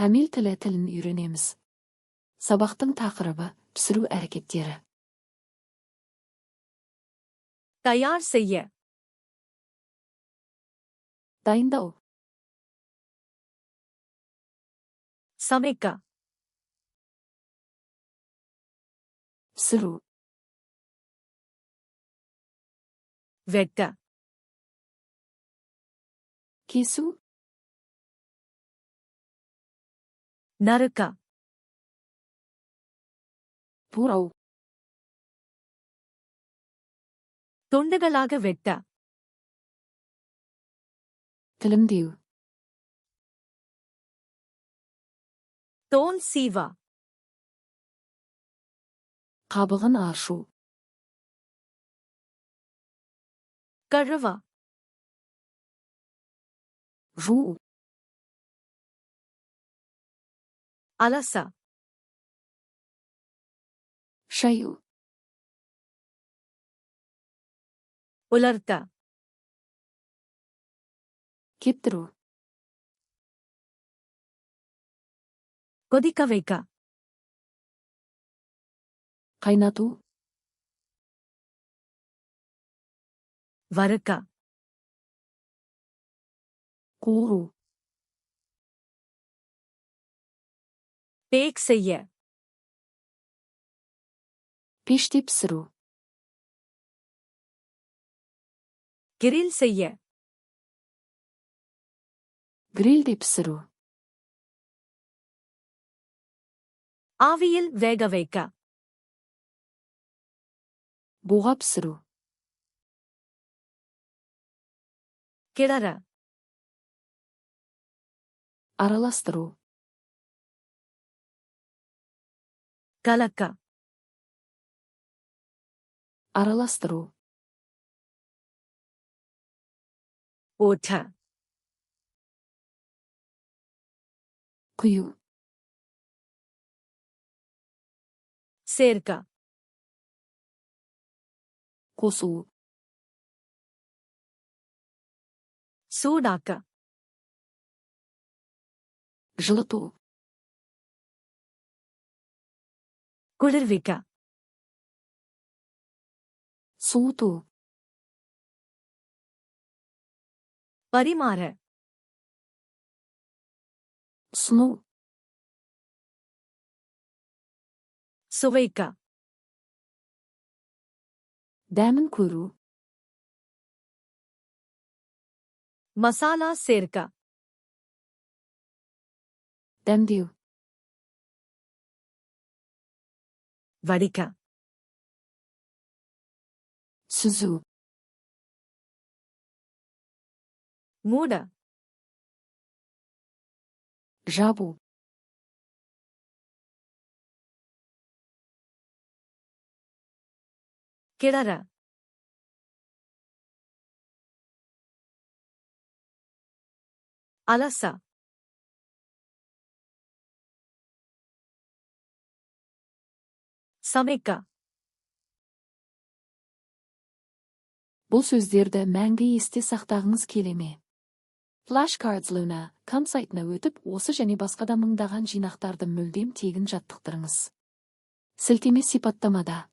Тамил тілін үйренеміз. Сабақтың тақырыбы пісіру әрекеттері. Tayar செய்ய. Dayındау. சமைக்க. Пісіру. வெட்ட. Кесу. நறுக்க. Турау. துண்டுகளாக வெட்ட. Тілімдеу. தோல் சீவ. Қабығын ашу. கழுவ. Жуу. அலச. Шаю. உலர்த்த. Кептіру. கொதிக்க வைக்க. Қайнату. வறுக்க. Қуыру. பேக் செய்ய. Пеште пісіру. கிரில் செய்ய. Грилде пісіру. ஆவியில் வேக வைக்க. Буға пісіру. கிளற. Араластыру. கலக்க. Араластыру. ஊற்ற. Құю. சேர்க்க. Қосу. சூடாக்க. Жылыту. குளிர்விக்க. Суыту. பரிமாற. Сұну. சுவைக்க. Дәмін көру. மசாலா சேர்க்க. Дәмдеу. வடிக்க. Сүзу. மூட. Жабу. கிளற. அலச. சமைக்க. Бұл сөздерді мәңгі есте сақтағыңыз келе ме? Flashcards Luna.com сайтына өтіп, осы және басқа да мыңдаған жинақтарды мүлдем тегін жаттықтырыңыз. Сілтеме сипаттамада.